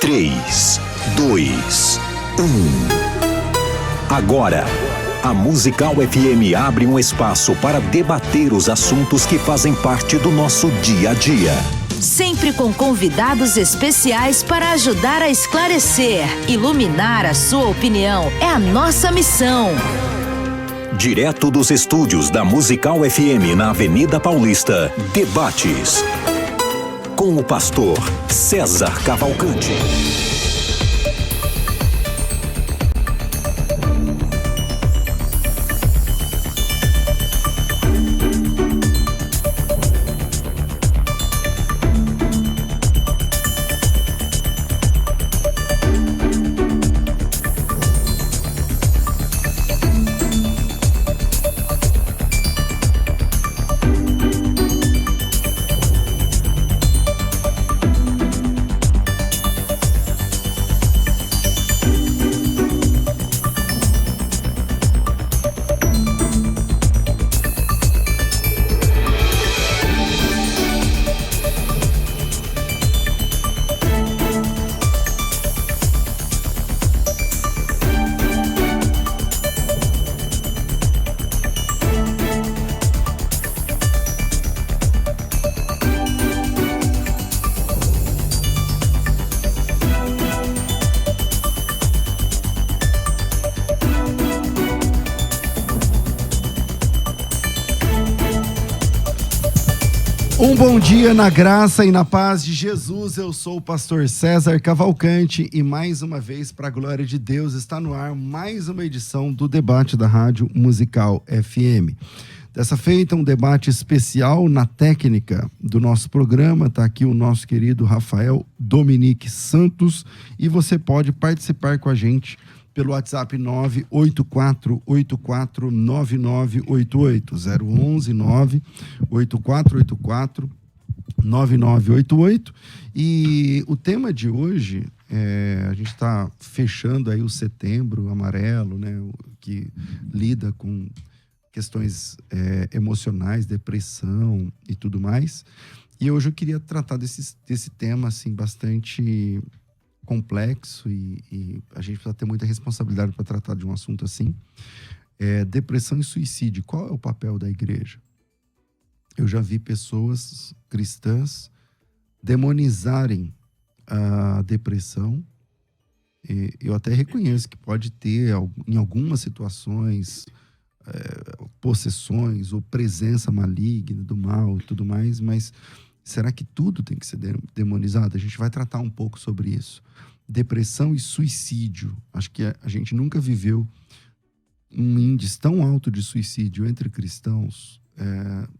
3, 2, 1. Agora, a Musical FM abre um espaço para debater os assuntos que fazem parte do nosso dia a dia. Sempre com convidados especiais para ajudar a esclarecer, iluminar a sua opinião. É a nossa missão. Direto dos estúdios da Musical FM na Avenida Paulista, debates com o pastor César Cavalcante. Um bom dia na graça e na paz de Jesus. Eu sou o pastor César Cavalcante e mais uma vez, para a glória de Deus, está no ar mais uma edição do debate da Rádio Musical FM. Dessa feita, um debate especial na técnica do nosso programa. Está aqui o nosso querido Rafael Dominique Santos e você pode participar com a gente pelo WhatsApp 984849988, 011-98484-9988. E o tema de hoje, a gente está fechando aí o setembro amarelo, né, que lida com questões emocionais, depressão e tudo mais. E hoje eu queria tratar desse tema assim, bastante complexo e a gente precisa ter muita responsabilidade para tratar de um assunto assim. Depressão e suicídio. Qual é o papel da igreja? Eu já vi pessoas cristãs demonizarem a depressão. Eu até reconheço que pode ter, em algumas situações, possessões ou presença maligna do mal e tudo mais, mas será que tudo tem que ser demonizado? A gente vai tratar um pouco sobre isso. Depressão e suicídio. Acho que a gente nunca viveu um índice tão alto de suicídio entre cristãos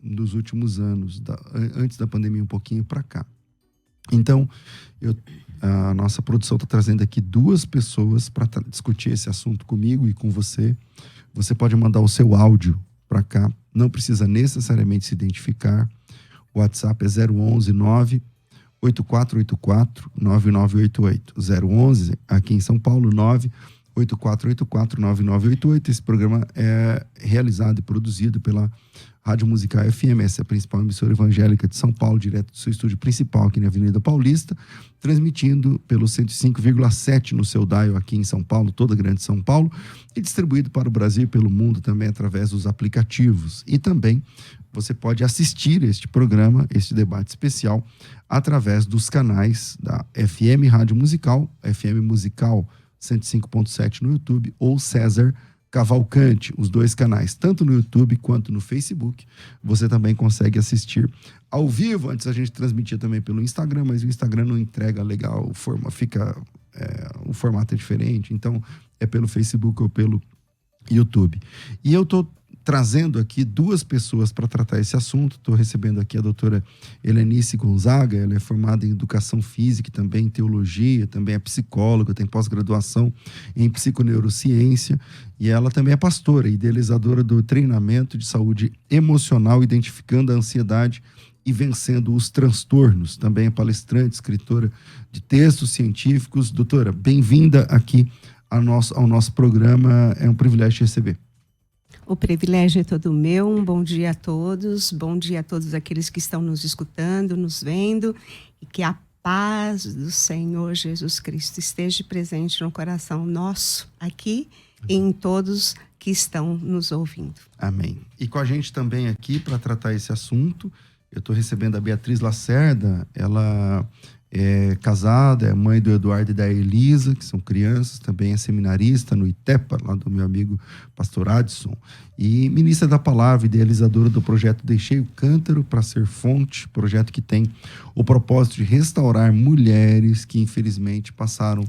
nos últimos anos, antes da pandemia um pouquinho para cá. Então, a nossa produção está trazendo aqui duas pessoas para discutir esse assunto comigo e com você. Você pode mandar o seu áudio para cá, não precisa necessariamente se identificar. O WhatsApp é 011-98484-9988. 011, aqui em São Paulo, 98484-9988. Esse programa é realizado e produzido pela Rádio Musical FM, essa é a principal emissora evangélica de São Paulo, direto do seu estúdio principal aqui na Avenida Paulista, transmitindo pelo 105,7 no seu dial aqui em São Paulo, toda a grande São Paulo, e distribuído para o Brasil e pelo mundo também através dos aplicativos. E também você pode assistir este programa, este debate especial, através dos canais da FM Rádio Musical, FM Musical 105.7 no YouTube, ou César Cavalcante, os dois canais, tanto no YouTube quanto no Facebook. Você também consegue assistir ao vivo. Antes a gente transmitia também pelo Instagram, mas o Instagram não entrega legal, o formato é diferente, então é pelo Facebook ou pelo YouTube. E eu estou trazendo aqui duas pessoas para tratar esse assunto. Estou recebendo aqui a doutora Helenice Gonzaga. Ela é formada em Educação Física, também em Teologia, também é psicóloga, tem pós-graduação em Psiconeurociência, e ela também é pastora, idealizadora do treinamento de saúde emocional, identificando a ansiedade e vencendo os transtornos. Também é palestrante, escritora de textos científicos. Doutora, bem-vinda aqui ao nosso programa. É um privilégio te receber. O privilégio é todo meu. Um bom dia a todos. Bom dia a todos aqueles que estão nos escutando, nos vendo. E que a paz do Senhor Jesus Cristo esteja presente no coração nosso aqui e em todos que estão nos ouvindo. Amém. E com a gente também aqui para tratar esse assunto, eu estou recebendo a Beatriz Lacerda. Ela é casada, é mãe do Eduardo e da Elisa, que são crianças, também é seminarista no ITEPA, lá do meu amigo pastor Adson, e ministra da palavra, idealizadora do projeto Deixei o Cântaro para Ser Fonte, projeto que tem o propósito de restaurar mulheres que infelizmente passaram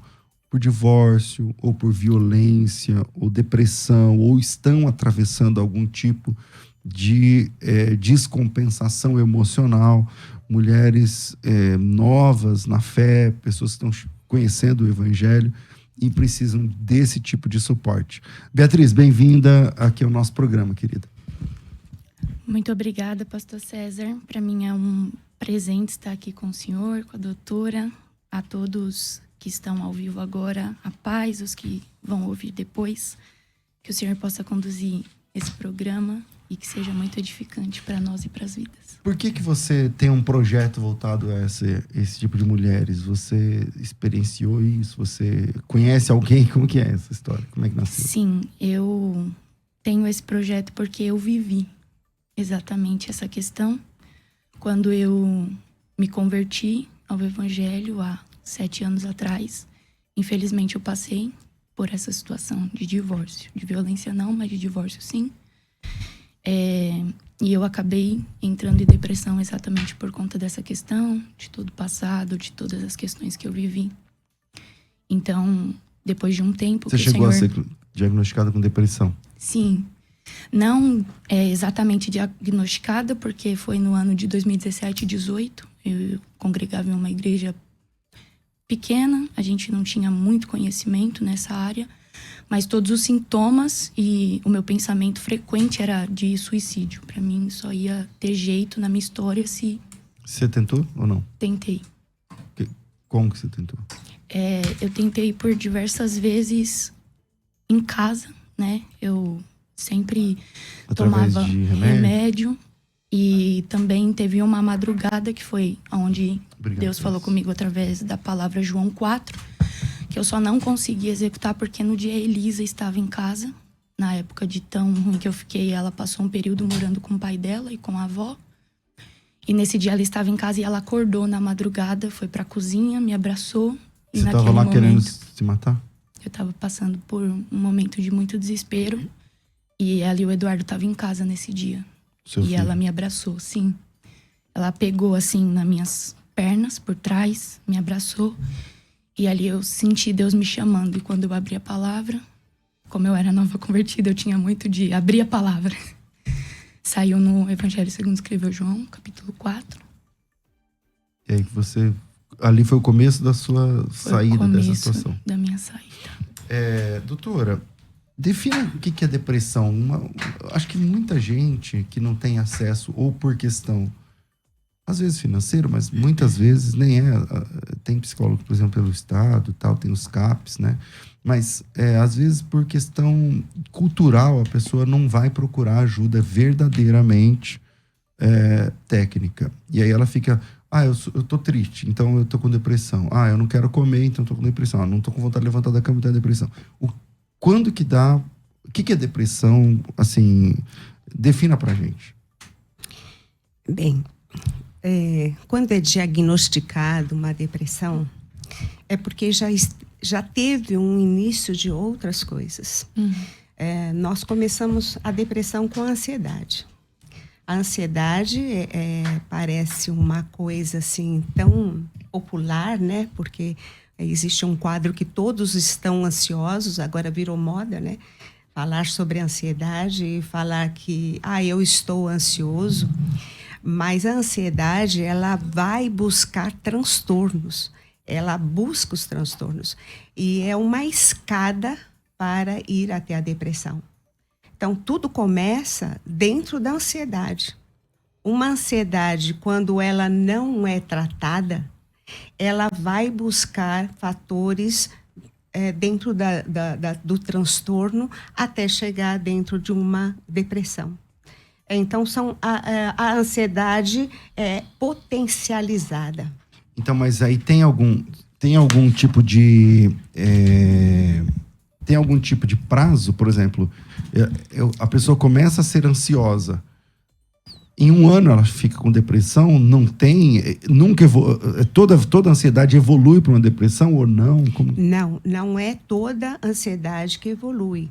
por divórcio, ou por violência, ou depressão, ou estão atravessando algum tipo de descompensação emocional. Mulheres novas na fé, pessoas que estão conhecendo o Evangelho e precisam desse tipo de suporte. Beatriz, bem-vinda aqui ao nosso programa, querida. Muito obrigada, pastor César. Para mim é um presente estar aqui com o senhor, com a doutora, a todos que estão ao vivo agora, a paz, os que vão ouvir depois, que o senhor possa conduzir esse programa e que seja muito edificante para nós e para as vidas. Por que você tem um projeto voltado a esse tipo de mulheres? Você experienciou isso? Você conhece alguém? Como que é essa história? Como é que nasceu? Sim, eu tenho esse projeto porque eu vivi exatamente essa questão. Quando eu me converti ao Evangelho há 7 anos atrás, infelizmente eu passei por essa situação de divórcio. De violência não, mas de divórcio sim. E eu acabei entrando em depressão exatamente por conta dessa questão, de todo o passado, de todas as questões que eu vivi. Então, depois de um tempo... Você chegou a ser diagnosticada com depressão? Sim. Não exatamente diagnosticada, porque foi no ano de 2017 e 2018. Eu congregava em uma igreja pequena, a gente não tinha muito conhecimento nessa área, mas todos os sintomas e o meu pensamento frequente era de suicídio. Para mim, só ia ter jeito na minha história se... Você tentou ou não? Tentei. Como que você tentou? Eu tentei por diversas vezes em casa, né? Eu sempre tomava de remédio. E também teve uma madrugada que foi onde Deus falou comigo através da palavra João 4, que eu só não consegui executar porque no dia a Elisa estava em casa. Na época de tão ruim que eu fiquei, ela passou um período morando com o pai dela e com a avó. E nesse dia ela estava em casa e ela acordou na madrugada, foi pra cozinha, me abraçou. Você estava lá querendo se matar? Eu estava passando por um momento de muito desespero. E ela e o Eduardo estavam em casa nesse dia. Seu filho. Ela me abraçou, sim. Ela pegou assim nas minhas pernas, por trás, me abraçou. E ali eu senti Deus me chamando. E quando eu abri a palavra, como eu era nova convertida, eu tinha muito de abrir a palavra. Saiu no Evangelho segundo escreveu João, capítulo 4. E aí você... Ali foi o começo da sua saída dessa situação. Da minha saída. Doutora, defina o que é depressão. Acho que muita gente que não tem acesso, ou por questão, às vezes financeiro, mas muitas vezes nem é. Tem psicólogo, por exemplo, pelo Estado, tal, tem os CAPs, né? Mas às vezes por questão cultural a pessoa não vai procurar ajuda verdadeiramente técnica. E aí ela fica... eu tô triste, então eu tô com depressão. Eu não quero comer, então eu tô com depressão. Não tô com vontade de levantar da cama, então é depressão. Quando que dá... O que é depressão? Assim, defina pra gente. Bem, quando é diagnosticado uma depressão, é porque já teve um início de outras coisas. Nós começamos a depressão com a ansiedade. A ansiedade parece uma coisa assim tão popular, né? Porque existe um quadro que todos estão ansiosos, agora virou moda, né? Falar sobre ansiedade e falar que eu estou ansioso. Mas a ansiedade, ela vai buscar transtornos. Ela busca os transtornos. E é uma escada para ir até a depressão. Então, tudo começa dentro da ansiedade. Uma ansiedade, quando ela não é tratada, ela vai buscar fatores dentro do transtorno até chegar dentro de uma depressão. Então, a ansiedade é potencializada. Então, mas aí tem algum tipo de... tem algum tipo de prazo, por exemplo, a pessoa começa a ser ansiosa. Em um ano ela fica com depressão, não tem, nunca toda ansiedade evolui para uma depressão ou não? Como... Não é toda ansiedade que evolui,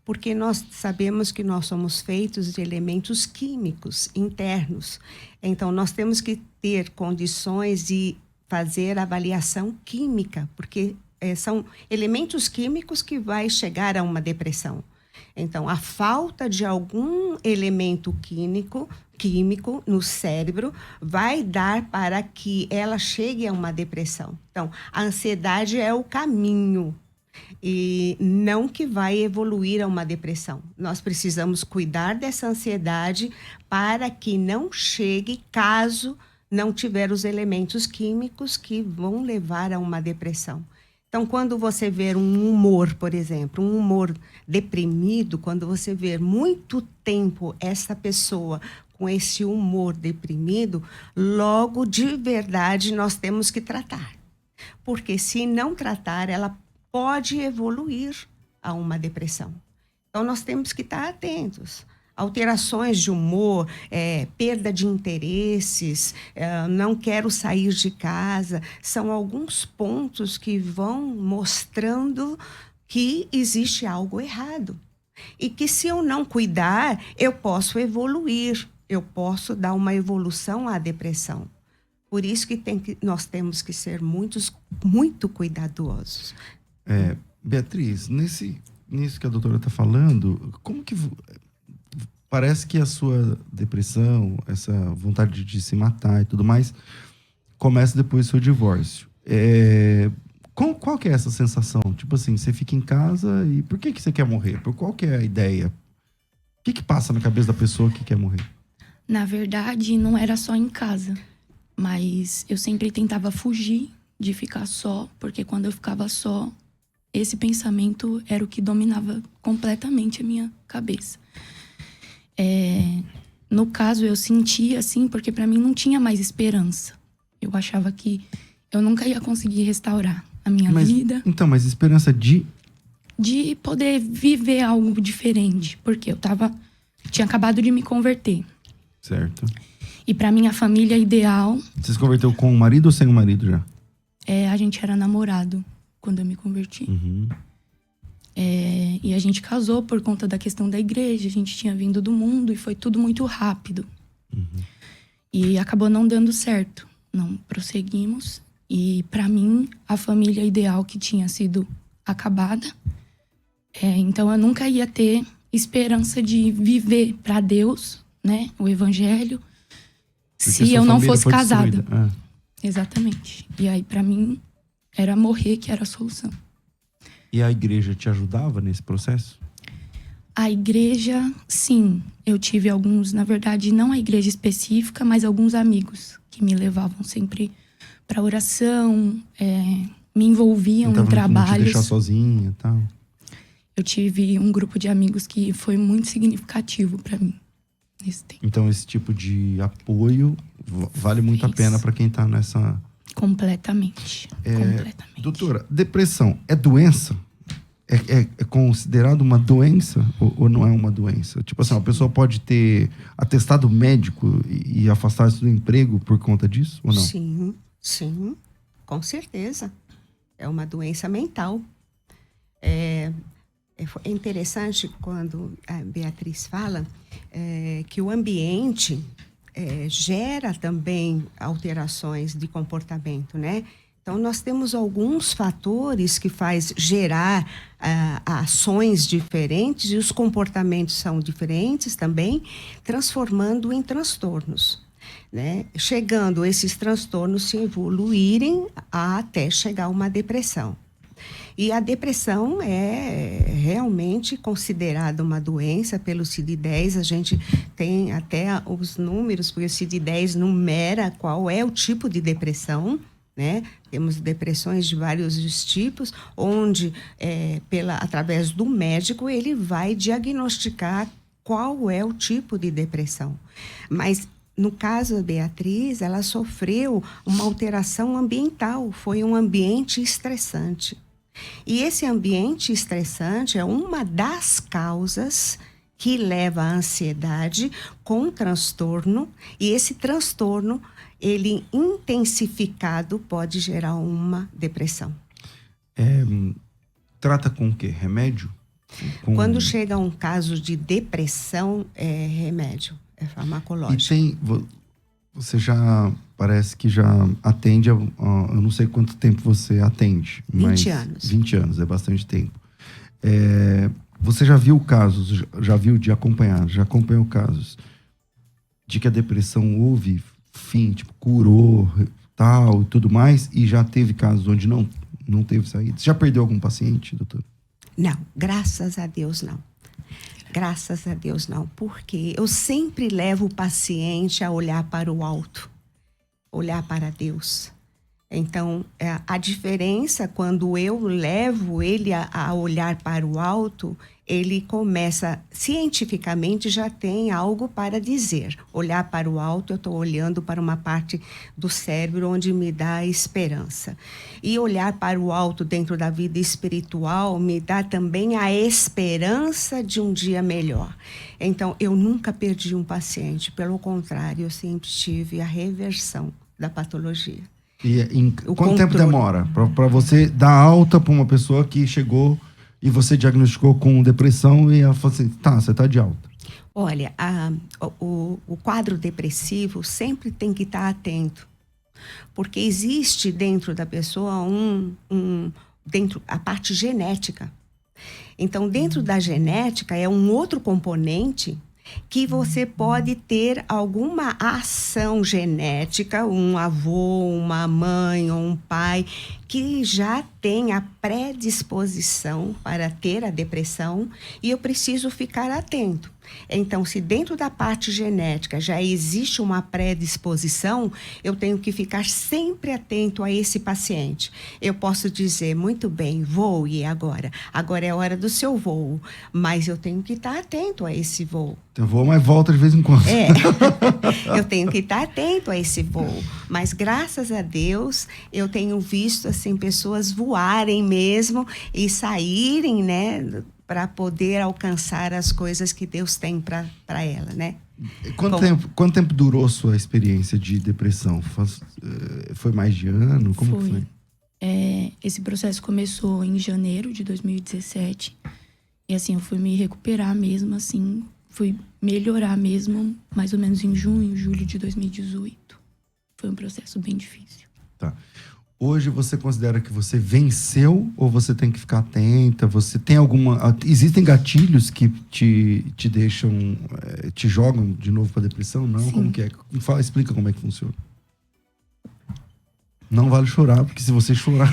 porque nós sabemos que nós somos feitos de elementos químicos internos. Então nós temos que ter condições de fazer avaliação química, porque são elementos químicos que vai chegar a uma depressão. Então, a falta de algum elemento químico no cérebro vai dar para que ela chegue a uma depressão. Então, a ansiedade é o caminho e não que vai evoluir a uma depressão. Nós precisamos cuidar dessa ansiedade para que não chegue caso não tiver os elementos químicos que vão levar a uma depressão. Então, quando você vê um humor, por exemplo, um humor deprimido, quando você vê muito tempo essa pessoa com esse humor deprimido, logo, de verdade, nós temos que tratar. Porque se não tratar, ela pode evoluir a uma depressão. Então, nós temos que estar atentos. Alterações de humor, perda de interesses, não quero sair de casa, são alguns pontos que vão mostrando que existe algo errado. E que se eu não cuidar, eu posso evoluir, eu posso dar uma evolução à depressão. Por isso que nós temos que ser muito cuidadosos. Beatriz, nisso que a doutora está falando, como que... Parece que a sua depressão, essa vontade de se matar e tudo mais, começa depois do seu divórcio. Qual que é essa sensação? Tipo assim, você fica em casa e por que você quer morrer? Qual que é a ideia? O que passa na cabeça da pessoa que quer morrer? Na verdade, não era só em casa. Mas eu sempre tentava fugir de ficar só, porque quando eu ficava só, esse pensamento era o que dominava completamente a minha cabeça. No caso, eu sentia assim, porque para mim não tinha mais esperança. Eu achava que eu nunca ia conseguir restaurar a minha vida. Então, mas esperança de poder viver algo diferente. Porque tinha acabado de me converter. Certo. E para minha família ideal... Você se converteu com o marido ou sem o marido já? A gente era namorado quando eu me converti. Uhum. E a gente casou por conta da questão da igreja. A gente tinha vindo do mundo e foi tudo muito rápido. Uhum. E acabou não dando certo. Não prosseguimos. E para mim, a família ideal que tinha sido acabada. Então eu nunca ia ter esperança de viver para Deus, né? O evangelho. Porque se eu não fosse casada. Ah. Exatamente. E aí para mim era morrer que era a solução. E a igreja te ajudava nesse processo? A igreja, sim. Eu tive alguns, na verdade, não a igreja específica, mas alguns amigos que me levavam sempre para oração, me envolviam em trabalhos. Não te deixar sozinha e tal. Eu tive um grupo de amigos que foi muito significativo para mim nesse tempo. Então esse tipo de apoio vale muito a pena para quem tá nessa... Completamente. Completamente. Doutora, depressão é doença? É considerado uma doença ou não é uma doença? Tipo assim, a pessoa pode ter atestado médico e afastar-se do emprego por conta disso ou não? Sim, com certeza. É uma doença mental. É interessante quando a Beatriz fala que o ambiente gera também alterações de comportamento, né? Então, nós temos alguns fatores que faz gerar ações diferentes e os comportamentos são diferentes também, transformando em transtornos, né? Chegando esses transtornos se evoluírem até chegar a uma depressão. E a depressão é realmente considerada uma doença pelo CID-10. A gente tem até os números, porque o CID-10 numera qual é o tipo de depressão, né? Temos depressões de vários tipos, onde, através do médico, ele vai diagnosticar qual é o tipo de depressão. Mas no caso da Beatriz, ela sofreu uma alteração ambiental, foi um ambiente estressante. E esse ambiente estressante é uma das causas que leva à ansiedade com transtorno, e esse transtorno, ele intensificado, pode gerar uma depressão. Trata com o quê? Remédio? Quando chega um caso de depressão, é remédio, é farmacológico. E você já, parece que já atende, eu não sei quanto tempo você atende. 20 anos. 20 anos, é bastante tempo. Você já viu casos, já acompanhou casos de que a depressão houve fim, tipo, curou, tal, e tudo mais, e já teve casos onde não teve saída? Você já perdeu algum paciente, doutor? Não, graças a Deus não. Graças a Deus não, porque eu sempre levo o paciente a olhar para o alto, olhar para Deus. Então, a diferença, quando eu levo ele a olhar para o alto, ele começa, cientificamente, já tem algo para dizer. Olhar para o alto, eu estou olhando para uma parte do cérebro onde me dá esperança. E olhar para o alto dentro da vida espiritual me dá também a esperança de um dia melhor. Então, eu nunca perdi um paciente, pelo contrário, eu sempre tive a reversão da patologia. E quanto tempo demora para você dar alta para uma pessoa que chegou e você diagnosticou com depressão e ela falou assim, tá, você tá de alta? Olha, o quadro depressivo sempre tem que estar atento, porque existe dentro da pessoa dentro a parte genética. Então, dentro da genética é um outro componente que você pode ter alguma ação genética, um avô, uma mãe ou um pai que já tem a predisposição para ter a depressão, e eu preciso ficar atento. Então, se dentro da parte genética já existe uma predisposição, eu tenho que ficar sempre atento a esse paciente. Eu posso dizer, muito bem, voe agora. Agora é a hora do seu voo. Mas eu tenho que estar atento a esse voo. Eu vou, mas volta de vez em quando. Eu tenho que estar atento a esse voo. Mas, graças a Deus, eu tenho visto, assim, pessoas voarem mesmo e saírem, né, para poder alcançar as coisas que Deus tem para ela, né? Quanto tempo durou sua experiência de depressão? Foi mais de ano? Como foi? Esse processo começou em janeiro de 2017. E assim, eu fui me recuperar mesmo, assim, fui melhorar mesmo, mais ou menos em junho, julho de 2018. Foi um processo bem difícil. Tá. Hoje você considera que você venceu ou você tem que ficar atenta? Você tem existem gatilhos que te deixam, te jogam de novo para depressão? Não? Sim. Como que é? Explica como é que funciona. Não vale chorar, porque se você chorar...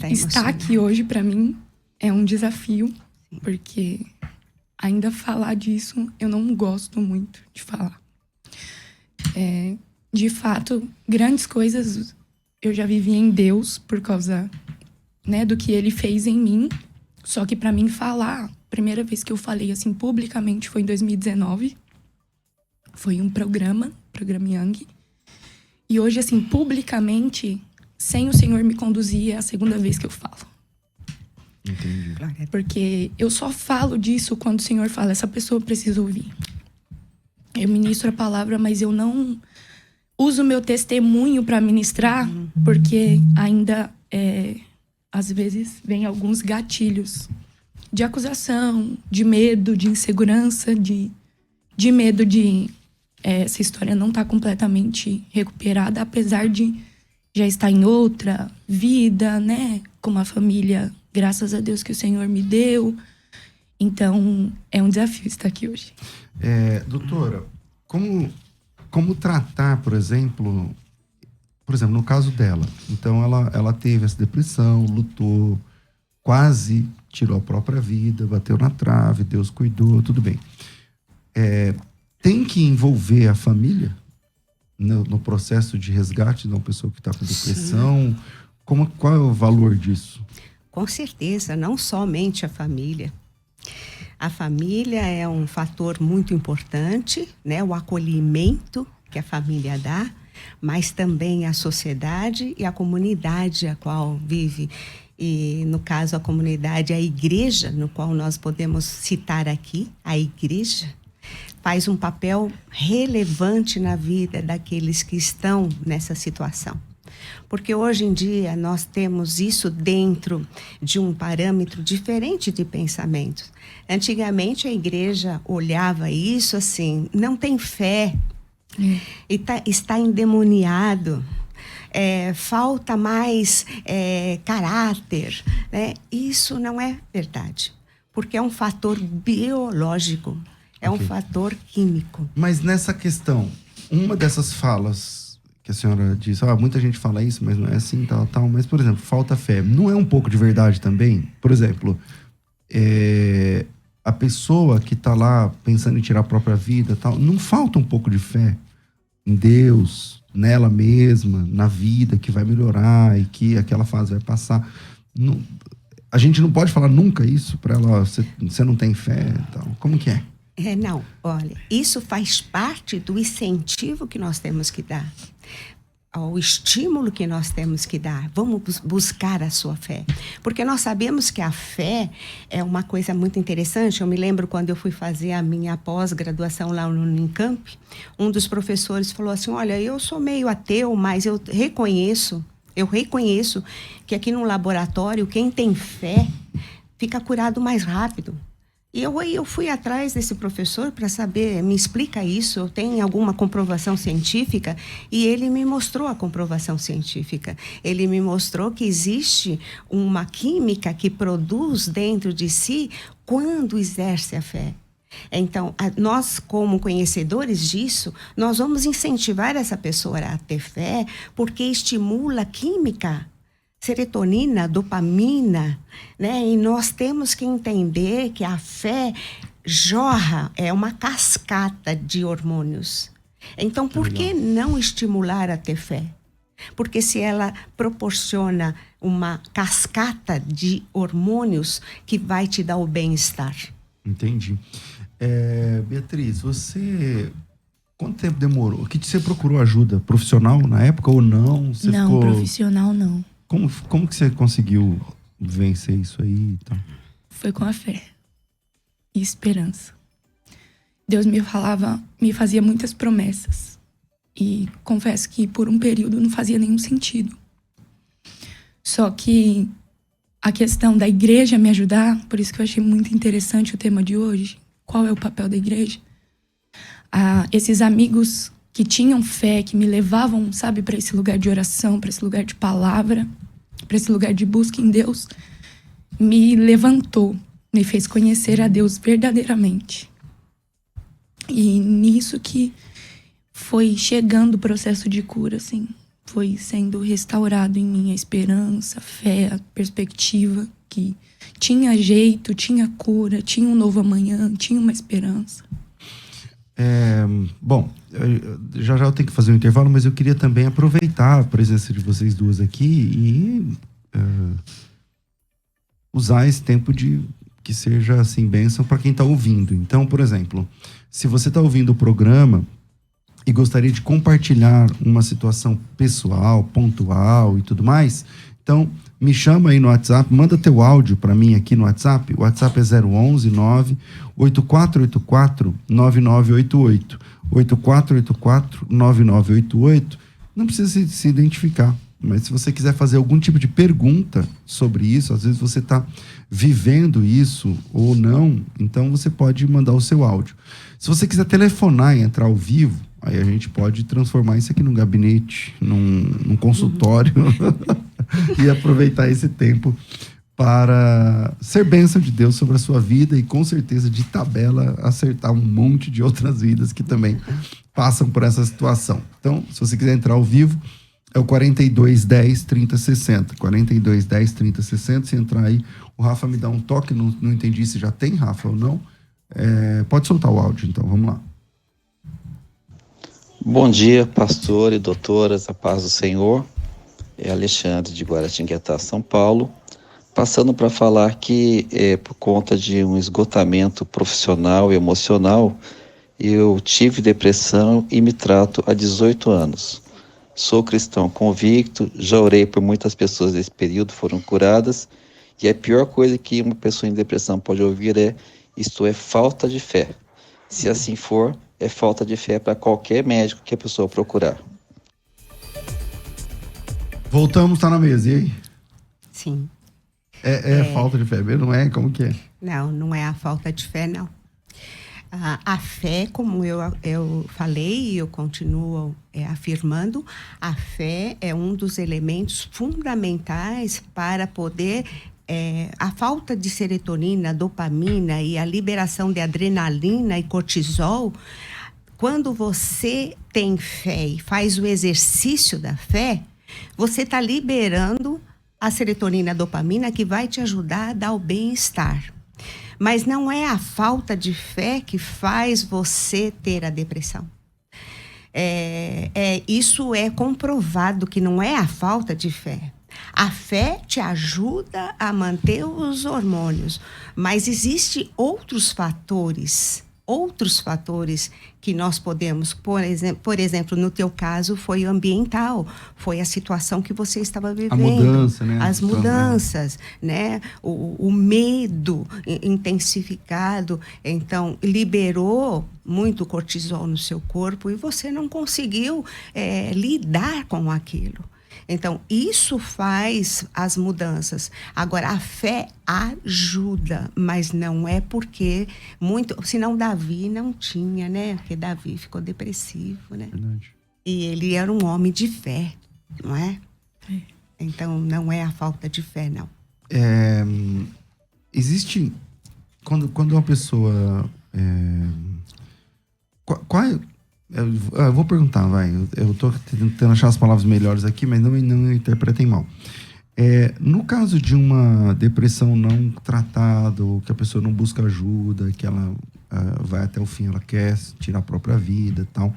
Estar aqui hoje para mim é um desafio, porque ainda falar disso eu não gosto muito de falar. De fato, grandes coisas eu já vivi em Deus por causa, né, do que Ele fez em mim. Só que para mim falar, a primeira vez que eu falei assim publicamente foi em 2019. Foi um programa Young. E hoje, assim, publicamente, sem o Senhor me conduzir, é a segunda vez que eu falo. Entendi. Porque eu só falo disso quando o Senhor fala, essa pessoa precisa ouvir. Eu ministro a palavra, mas eu não uso o meu testemunho para ministrar, porque ainda, às vezes, vem alguns gatilhos de acusação, de medo, de insegurança, de medo de essa história não estar completamente recuperada, apesar de já estar em outra vida, né? Com uma família, graças a Deus, que o Senhor me deu. Então, é um desafio estar aqui hoje. Doutora, como tratar, por exemplo, no caso dela. Então, ela teve essa depressão, lutou, quase tirou a própria vida, bateu na trave, Deus cuidou, tudo bem. Tem que envolver a família no processo de resgate de uma pessoa que está com depressão? Qual é o valor disso? Com certeza, não somente a família. A família é um fator muito importante, né? O acolhimento que a família dá, mas também a sociedade e a comunidade a qual vive. E, no caso, a comunidade, a igreja, no qual nós podemos citar aqui, a igreja, faz um papel relevante na vida daqueles que estão nessa situação. Porque hoje em dia nós temos isso dentro de um parâmetro diferente de pensamento. Antigamente a igreja olhava isso assim, não tem fé, está endemoniado. Falta mais caráter, né? Isso não é verdade, porque é um fator biológico, um fator químico. Mas nessa questão, uma dessas falas que a senhora disse, muita gente fala isso, mas não é assim, tal, mas, por exemplo, falta fé, não é um pouco de verdade também? Por exemplo, a pessoa que está lá pensando em tirar a própria vida, tal, não falta um pouco de fé em Deus, nela mesma, na vida, que vai melhorar e que aquela fase vai passar. Não, a gente não pode falar nunca isso para ela, você não tem fé, tal. Como que é? Não, olha, isso faz parte do incentivo que nós temos que dar, o estímulo que nós temos que dar. Vamos buscar a sua fé, porque nós sabemos que a fé é uma coisa muito interessante. Eu me lembro quando eu fui fazer a minha pós-graduação lá no Unicamp, um dos professores falou assim, olha, eu sou meio ateu, mas eu reconheço que aqui no laboratório quem tem fé fica curado mais rápido. E eu fui atrás desse professor para saber, me explica isso, eu tenho alguma comprovação científica? E ele me mostrou a comprovação científica. Ele me mostrou que existe uma química que produz dentro de si quando exerce a fé. Então, nós, como conhecedores disso, nós vamos incentivar essa pessoa a ter fé, porque estimula a química, serotonina, dopamina, né? E nós temos que entender que a fé jorra, é uma cascata de hormônios. Então, por que não estimular a ter fé? Porque se ela proporciona uma cascata de hormônios que vai te dar o bem-estar. Entendi. Beatriz, quanto tempo demorou? Que você procurou ajuda profissional na época ou não? Profissional não. Como que você conseguiu vencer isso aí? Então? Foi com a fé e esperança. Deus me fazia muitas promessas. E confesso que por um período não fazia nenhum sentido. Só que a questão da igreja me ajudar, por isso que eu achei muito interessante o tema de hoje. Qual é o papel da igreja? Esses amigos que tinham fé, que me levavam, sabe, para esse lugar de oração, para esse lugar de palavra, para esse lugar de busca em Deus, me levantou, me fez conhecer a Deus verdadeiramente. E nisso que foi chegando o processo de cura, assim, foi sendo restaurado em mim a esperança, a fé, a perspectiva, que tinha jeito, tinha cura, tinha um novo amanhã, tinha uma esperança. Bom, já eu tenho que fazer um intervalo, mas eu queria também aproveitar a presença de vocês duas aqui e usar esse tempo que seja assim, bênção para quem está ouvindo. Então, por exemplo, se você está ouvindo o programa e gostaria de compartilhar uma situação pessoal, pontual e tudo mais, então me chama aí no WhatsApp, manda teu áudio para mim aqui no WhatsApp. O WhatsApp é 011 98484 9988. 8484 9988. Não precisa se identificar, mas se você quiser fazer algum tipo de pergunta sobre isso, às vezes você está vivendo isso ou não, então você pode mandar o seu áudio. Se você quiser telefonar e entrar ao vivo, aí a gente pode transformar isso aqui num gabinete, num consultório e aproveitar esse tempo para ser bênção de Deus sobre a sua vida e, com certeza, de tabela, acertar um monte de outras vidas que também passam por essa situação. Então, se você quiser entrar ao vivo, é o 4210 3060. 4210 3060. Se entrar aí, o Rafa me dá um toque, não entendi se já tem, Rafa, ou não. Pode soltar o áudio, então, vamos lá. Bom dia, pastor e doutoras, a paz do Senhor. É Alexandre de Guaratinguetá, São Paulo. Passando para falar que, por conta de um esgotamento profissional e emocional, eu tive depressão e me trato há 18 anos. Sou cristão convicto, já orei por muitas pessoas nesse período, foram curadas, e a pior coisa que uma pessoa em depressão pode ouvir é: isto é falta de fé. Se assim for, é falta de fé para qualquer médico que a pessoa procurar. Voltamos, tá na mesa, e aí? Sim. É falta de fé mesmo, não é? Como que é? Não é a falta de fé, não. A fé, como eu falei e eu continuo afirmando, a fé é um dos elementos fundamentais para poder... a falta de serotonina, dopamina e a liberação de adrenalina e cortisol, quando você tem fé e faz o exercício da fé, você está liberando a serotonina, a dopamina, que vai te ajudar a dar o bem-estar. Mas não é a falta de fé que faz você ter a depressão. Isso é comprovado que não é a falta de fé. A fé te ajuda a manter os hormônios, mas existem outros fatores que nós podemos, por exemplo, no teu caso foi ambiental, foi a situação que você estava vivendo. A mudança, né? As mudanças, né? O medo intensificado, então liberou muito cortisol no seu corpo e você não conseguiu lidar com aquilo. Então, isso faz as mudanças. Agora, a fé ajuda, mas não é porque senão Davi não tinha, né? Porque Davi ficou depressivo, né? Verdade. E ele era um homem de fé, não é? Então, não é a falta de fé, não. Existe... Quando uma pessoa... Eu vou perguntar, vai. Eu tô tentando achar as palavras melhores aqui, mas não interpretem mal. No caso de uma depressão não tratada, ou que a pessoa não busca ajuda, que ela vai até o fim, ela quer tirar a própria vida e tal.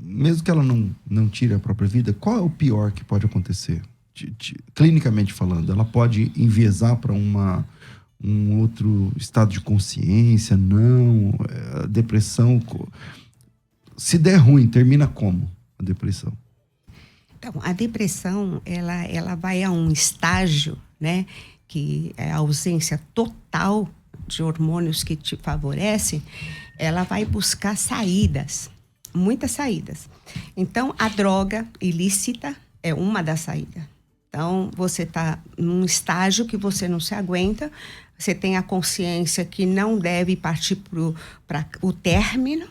Mesmo que ela não tire a própria vida, qual é o pior que pode acontecer? Clinicamente falando, ela pode enviesar para um outro estado de consciência? Não. A depressão... Se der ruim, termina como a depressão? Então, a depressão, ela vai a um estágio, né? Que é a ausência total de hormônios que te favorecem. Ela vai buscar saídas, muitas saídas. Então, a droga ilícita é uma das saídas. Então, você está num estágio que você não se aguenta, você tem a consciência que não deve partir para o término,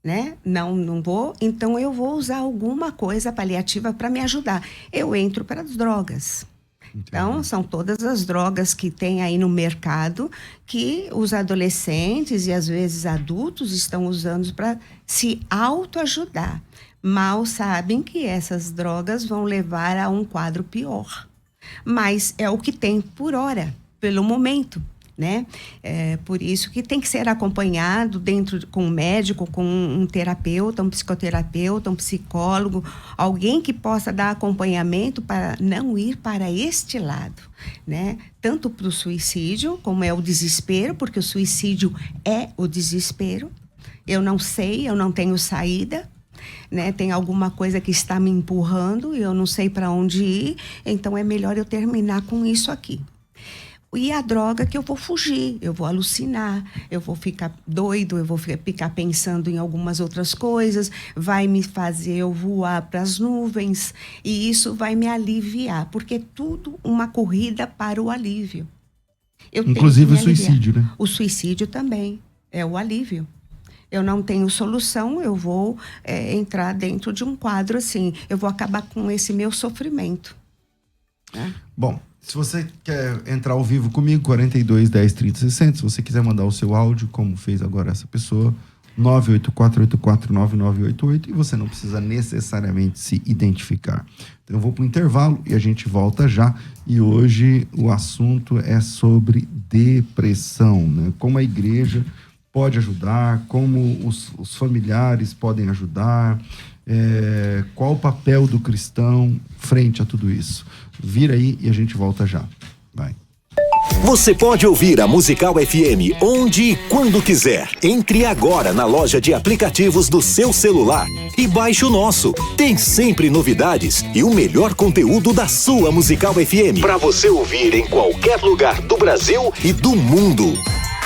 né? Não vou, então eu vou usar alguma coisa paliativa para me ajudar. Eu entro para as drogas. Entendi. Então, são todas as drogas que tem aí no mercado que os adolescentes e às vezes adultos estão usando para se autoajudar. Mal sabem que essas drogas vão levar a um quadro pior. Mas é o que tem por hora, pelo momento. Né? Por isso que tem que ser acompanhado com um médico, com um terapeuta, um psicoterapeuta, um psicólogo, alguém que possa dar acompanhamento para não ir para este lado, né? Tanto para o suicídio, como é o desespero, porque o suicídio é o desespero. Eu não sei, eu não tenho saída, né? Tem alguma coisa que está me empurrando e eu não sei para onde ir, então é melhor eu terminar com isso aqui. E a droga que eu vou fugir, eu vou alucinar, eu vou ficar doido, eu vou ficar pensando em algumas outras coisas, vai me fazer eu voar para as nuvens e isso vai me aliviar, porque é tudo uma corrida para o alívio. Inclusive o suicídio, né? O suicídio também é o alívio. Eu não tenho solução, eu vou entrar dentro de um quadro assim, eu vou acabar com esse meu sofrimento. Né? Bom, se você quer entrar ao vivo comigo, 42 10 30 60, se você quiser mandar o seu áudio, como fez agora essa pessoa, 984849988, e você não precisa necessariamente se identificar. Então eu vou para o intervalo e a gente volta já. E hoje o assunto é sobre depressão, né? Como a igreja pode ajudar, como os familiares podem ajudar, qual o papel do cristão frente a tudo isso. Vira aí e a gente volta já. Vai. Você pode ouvir a Musical FM onde e quando quiser. Entre agora na loja de aplicativos do seu celular e baixe o nosso. Tem sempre novidades e o melhor conteúdo da sua Musical FM para você ouvir em qualquer lugar do Brasil e do mundo.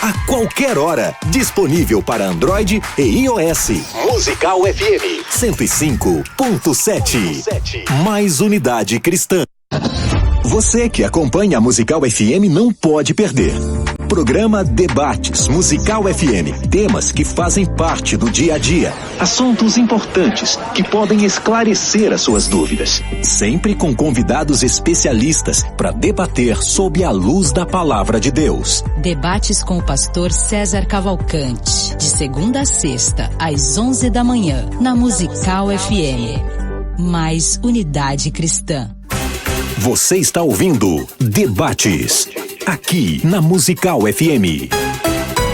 A qualquer hora. Disponível para Android e iOS. Musical FM 105.7. Mais unidade cristã. Você que acompanha a Musical FM não pode perder. Programa Debates Musical FM. Temas que fazem parte do dia a dia. Assuntos importantes que podem esclarecer as suas dúvidas. Sempre com convidados especialistas para debater sob a luz da palavra de Deus. Debates com o pastor César Cavalcante. De segunda a sexta, às 11 da manhã, na Musical FM. Mais unidade cristã. Você está ouvindo Debates, aqui na Musical FM.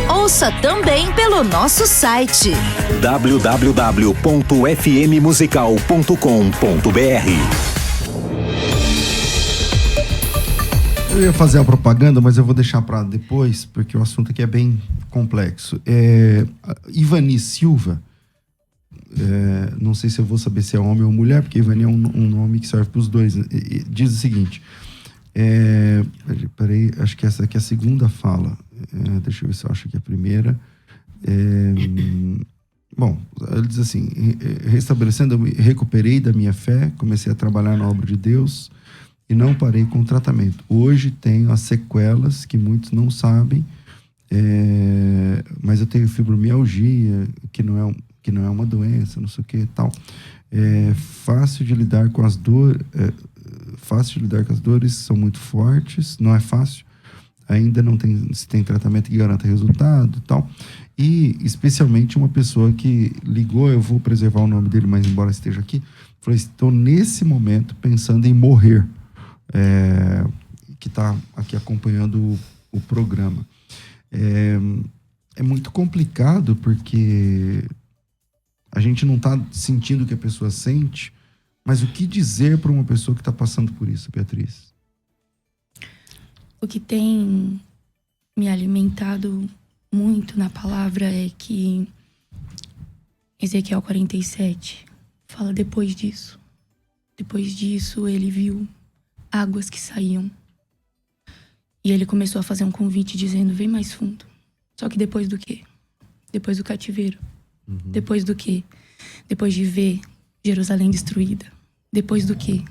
Ouça também pelo nosso site www.fmmusical.com.br. Eu ia fazer a propaganda, mas eu vou deixar para depois, porque o assunto aqui é bem complexo. Ivani Silva, não sei se eu vou saber se é homem ou mulher, porque Ivani é um nome que serve para os dois. Diz o seguinte, peraí, acho que essa aqui é a segunda fala. Deixa eu ver se eu acho que é a primeira. Bom, ele diz assim, restabelecendo, eu me recuperei da minha fé, comecei a trabalhar na obra de Deus e não parei com o tratamento. Hoje tenho as sequelas que muitos não sabem, mas eu tenho fibromialgia, que não é uma doença, não sei o que e tal. Fácil de lidar com as dores, são muito fortes, não é fácil. Ainda não se tem tratamento que garanta resultado e tal. E, especialmente, uma pessoa que ligou, eu vou preservar o nome dele, mas embora esteja aqui, falou, estou nesse momento pensando em morrer, que está aqui acompanhando o programa. É muito complicado, porque a gente não está sentindo o que a pessoa sente, mas o que dizer para uma pessoa que está passando por isso, Beatriz? O que tem me alimentado muito na palavra é que Ezequiel 47 fala depois disso. Depois disso, ele viu águas que saíam. E ele começou a fazer um convite dizendo, vem mais fundo. Só que depois do quê? Depois do cativeiro. Depois do quê? Depois de ver Jerusalém destruída. Depois do quê?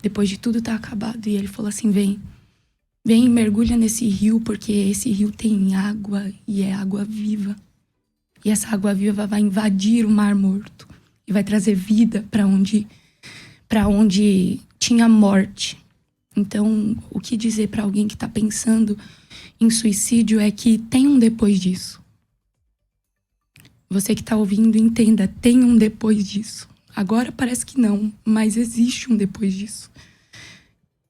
Depois de tudo estar acabado. E ele falou assim, vem e mergulha nesse rio, porque esse rio tem água e é água viva. E essa água viva vai invadir o Mar Morto e vai trazer vida para onde tinha morte. Então, o que dizer para alguém que está pensando em suicídio é que tem um depois disso. Você que está ouvindo, entenda, tem um depois disso. Agora parece que não, mas existe um depois disso.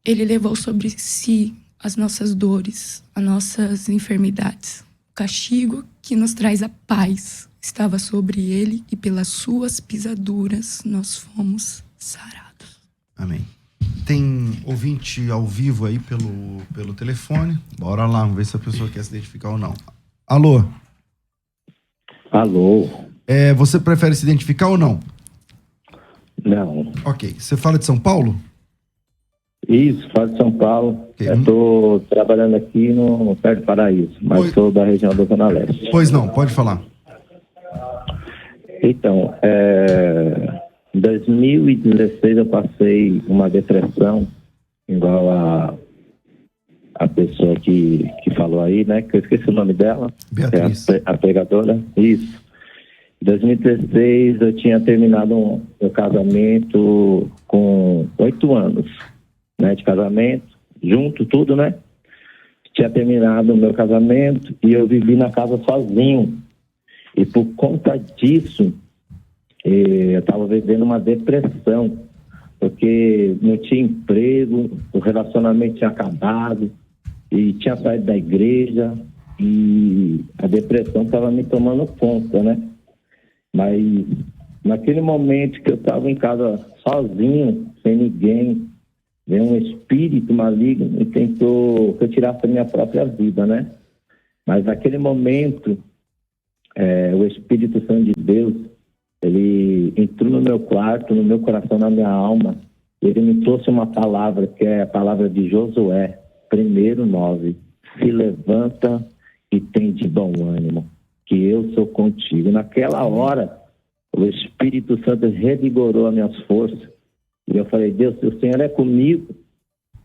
Ele levou sobre si as nossas dores, as nossas enfermidades. O castigo que nos traz a paz estava sobre ele e pelas suas pisaduras nós fomos sarados. Amém. Tem ouvinte ao vivo aí pelo telefone. Bora lá, vamos ver se a pessoa quer se identificar ou não. Alô? Alô? Você prefere se identificar ou não? Não. Ok. Você fala de São Paulo? Isso, falo de São Paulo. Okay. Eu estou trabalhando aqui no perto do Paraíso, mas sou da região da Zona Leste. Pois não, pode falar. Então, em 2016 eu passei uma depressão, igual a pessoa que falou aí, né? Que eu esqueci o nome dela. Beatriz. A pregadora. Isso. Em 2016 eu tinha terminado meu casamento com 8 anos, né, de casamento, junto, tudo, né? Tinha terminado o meu casamento e eu vivi na casa sozinho. E por conta disso, eu estava vivendo uma depressão, porque não tinha emprego, o relacionamento tinha acabado, e tinha saído da igreja, e a depressão estava me tomando conta, né? Mas naquele momento que eu estava em casa sozinho, sem ninguém, veio um espírito maligno e tentou que eu tirasse a minha própria vida, né? Mas naquele momento, o Espírito Santo de Deus, ele entrou no meu quarto, no meu coração, na minha alma. Ele me trouxe uma palavra, que é a palavra de Josué, 1:9. Se levanta e tem de bom ânimo, que eu sou contigo. Naquela hora, o Espírito Santo revigorou as minhas forças. E eu falei, Deus, se o Senhor é comigo,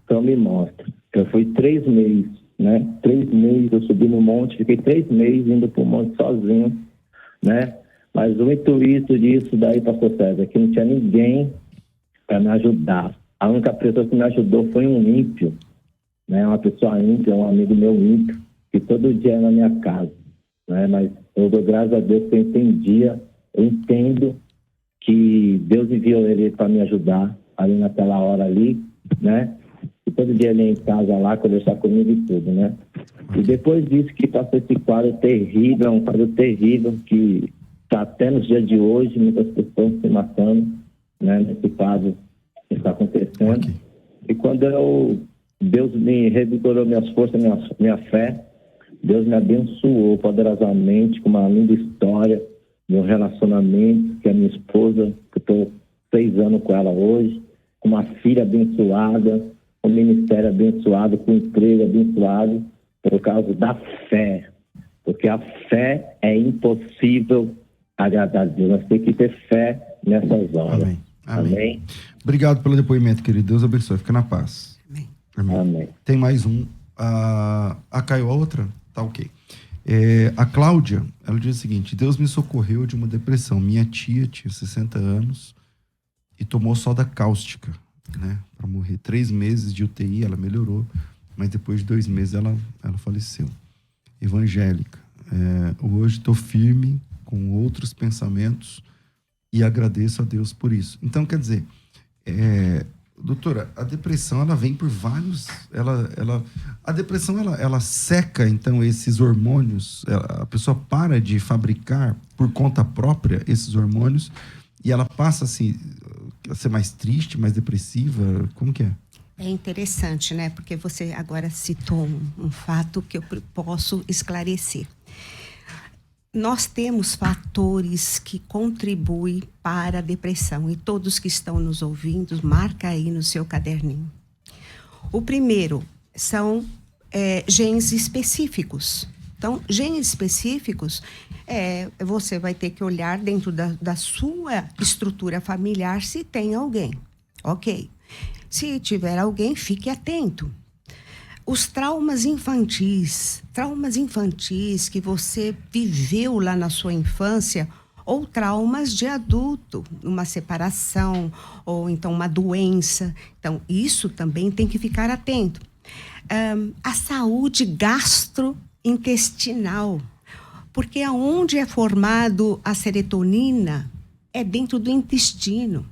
então me mostra. Eu fui 3 meses, né? 3 meses eu subi no monte, fiquei 3 meses indo para o monte sozinho, né? Mas o intuito disso daí, pastor César, é que não tinha ninguém para me ajudar. A única pessoa que me ajudou foi um ímpio, né? Uma pessoa ímpia, um amigo meu ímpio, que todo dia é na minha casa, né? Mas eu dou graças a Deus que eu entendo que Deus enviou ele para me ajudar ali naquela hora ali, né? E todo dia ele ia em casa lá conversar comigo e tudo, né? E depois disso que passou esse quadro terrível, um quadro terrível que está até nos dias de hoje, muitas pessoas se matando, né? Nesse quadro que está acontecendo. Okay. E quando Deus me revigorou minhas forças, minha fé, Deus me abençoou poderosamente com uma linda história, meu relacionamento, que é a minha esposa, que eu estou 6 anos com ela hoje, com uma filha abençoada, com um ministério abençoado, com um emprego abençoado, por causa da fé. Porque a fé é impossível agradar a Deus. Nós temos que ter fé nessas horas. Amém. Amém. Obrigado pelo depoimento, querido. Deus abençoe. Fica na paz. Amém. Amém. Tem mais um. Caiu a outra? Tá ok. A Cláudia, ela diz o seguinte: Deus me socorreu de uma depressão. Minha tia tinha 60 anos e tomou soda cáustica, né, para morrer. 3 meses de UTI, ela melhorou, mas depois de 2 meses ela faleceu. Evangélica. Hoje estou firme com outros pensamentos e agradeço a Deus por isso. Então, quer dizer, doutora, a depressão, ela vem por vários... A depressão, ela seca, então, esses hormônios. A pessoa para de fabricar por conta própria esses hormônios e ela passa assim, a ser mais triste, mais depressiva. Como que é? É interessante, né? Porque você agora citou um fato que eu posso esclarecer. Nós temos fatores que contribuem para a depressão, e todos que estão nos ouvindo, marca aí no seu caderninho. O primeiro são genes específicos. Então, genes específicos, você vai ter que olhar dentro da sua estrutura familiar se tem alguém. Ok. Se tiver alguém, fique atento. Os traumas infantis que você viveu lá na sua infância, ou traumas de adulto, uma separação, ou então uma doença. Então, isso também tem que ficar atento. A saúde gastrointestinal, porque aonde é formado a serotonina é dentro do intestino.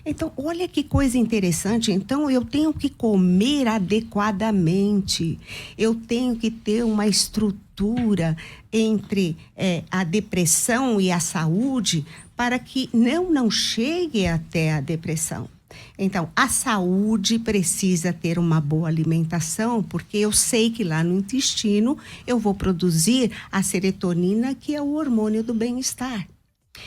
Então, olha que coisa interessante. Então, eu tenho que comer adequadamente. Eu tenho que ter uma estrutura entre a depressão e a saúde para que não chegue até a depressão. Então, a saúde precisa ter uma boa alimentação, porque eu sei que lá no intestino eu vou produzir a serotonina, que é o hormônio do bem-estar.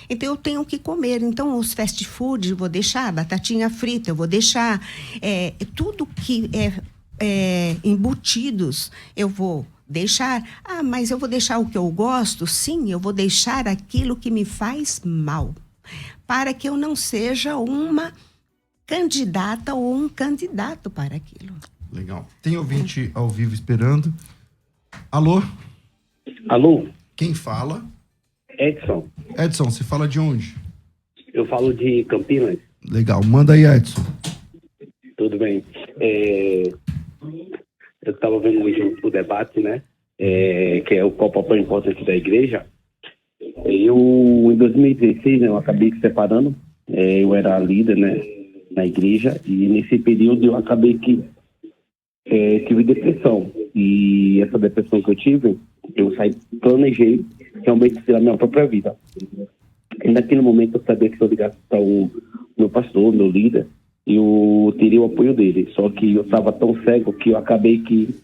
Então, eu tenho que comer. Então, os fast food eu vou deixar, batatinha frita eu vou deixar, tudo que embutidos eu vou deixar. Mas eu vou deixar o que eu gosto? Sim, eu vou deixar aquilo que me faz mal, para que eu não seja uma candidata ou um candidato para aquilo. Legal. Tem ouvinte ao vivo esperando. Alô? Alô? Quem fala? Edson. Edson, você fala de onde? Eu falo de Campinas. Legal, manda aí, Edson. Tudo bem. Eu estava vendo hoje o debate, né? Que é qual o papel importante da igreja. Em 2016, né, eu acabei se separando. Eu era líder, né, na igreja, e nesse período eu acabei que tive depressão. E essa depressão que eu tive, eu planejei realmente tirar a minha própria vida. E naquele momento eu sabia que se eu ligasse para o meu pastor, meu líder, eu teria o apoio dele. Só que eu estava tão cego que eu acabei que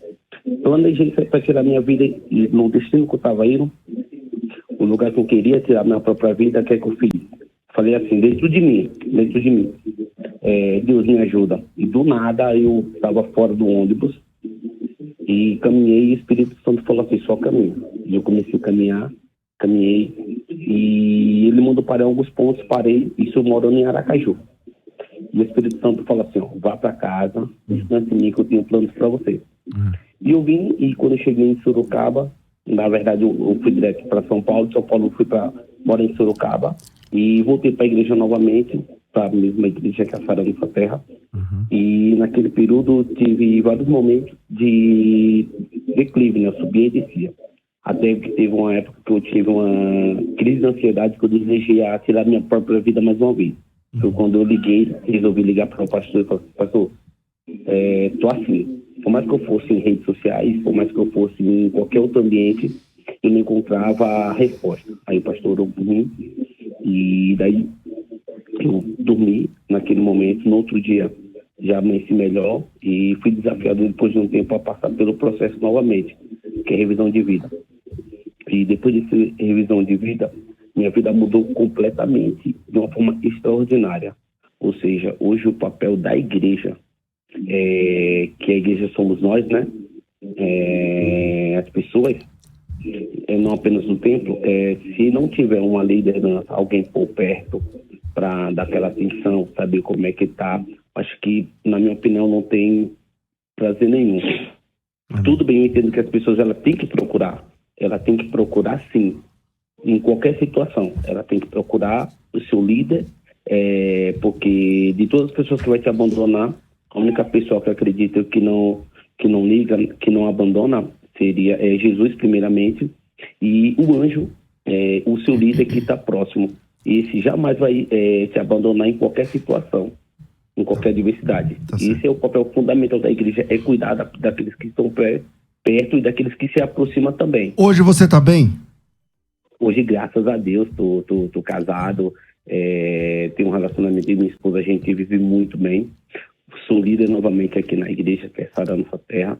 planejei para tirar minha vida e no destino que eu estava indo, o lugar que eu queria tirar minha própria vida, que é que eu fiz? Falei assim, dentro de mim, Deus me ajuda. E do nada eu estava fora do ônibus e caminhei e o Espírito Santo falou assim, só caminho. E eu comecei a caminhar, caminhei e ele mandou parar em alguns pontos, parei, isso morando em Aracaju. E o Espírito Santo falou assim, vá para casa, descanse em mim que eu tenho planos para você. E eu vim, e quando eu cheguei em Sorocaba, na verdade eu fui direto para São Paulo, de São Paulo eu fui para morar em Sorocaba, e voltei para a igreja novamente, para a mesma igreja que a Sara Nossa Terra. E naquele período tive vários momentos de declive, né? Eu subia e descia. Até que teve uma época que eu tive uma crise de ansiedade que eu desejei tirar minha própria vida mais uma vez. Foi quando eu resolvi ligar para o pastor e falei, pastor, tô assim, por mais que eu fosse em redes sociais, por mais que eu fosse em qualquer outro ambiente, eu não encontrava a resposta. Aí o pastor orou por mim, e daí eu dormi naquele momento. No outro dia já amanheci melhor e fui desafiado depois de um tempo a passar pelo processo novamente, que é revisão de vida. E depois dessa revisão de vida, minha vida mudou completamente de uma forma extraordinária. Ou seja, hoje o papel da igreja, que a igreja somos nós, né? As pessoas, não apenas no templo, se não tiver uma liderança, alguém por perto para dar aquela atenção, saber como é que está, acho que, na minha opinião, não tem prazer nenhum. Tudo bem, eu entendo que as pessoas têm que procurar sim, em qualquer situação, ela tem que procurar o seu líder, porque de todas as pessoas que vai te abandonar, a única pessoa que acredita que não liga, que não abandona, seria Jesus primeiramente, e o anjo, o seu líder que está próximo. Esse jamais vai se abandonar em qualquer situação, em qualquer adversidade. Esse é o papel fundamental da igreja, é cuidar daqueles que estão perto e daqueles que se aproximam também. Hoje você está bem? Hoje, graças a Deus, tô casado, tenho um relacionamento com minha esposa, a gente vive muito bem. Sou líder novamente aqui na igreja, que é Sara Nossa Terra.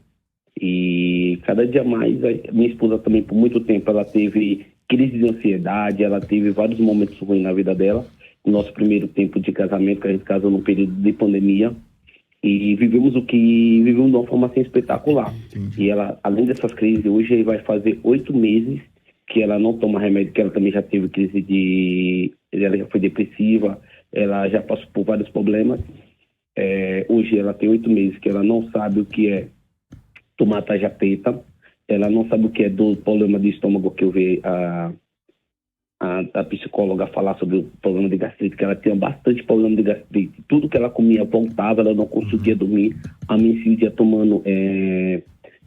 E cada dia mais, minha esposa também, por muito tempo, ela teve crise de ansiedade, ela teve vários momentos ruins na vida dela. O nosso primeiro tempo de casamento, que a gente casou num período de pandemia, e vivemos de uma forma assim espetacular. Entendi. E ela, além dessas crises, hoje vai fazer 8 meses que ela não toma remédio, que ela também já teve crise ela já foi depressiva, ela já passou por vários problemas. Hoje ela tem 8 meses que ela não sabe o que é tomar tarja preta, ela não sabe o que é do problema de estômago, que eu vi a psicóloga falar sobre o problema de gastrite, que ela tinha bastante problema de gastrite. Tudo que ela comia voltava, ela não conseguia dormir. A minha filha tomando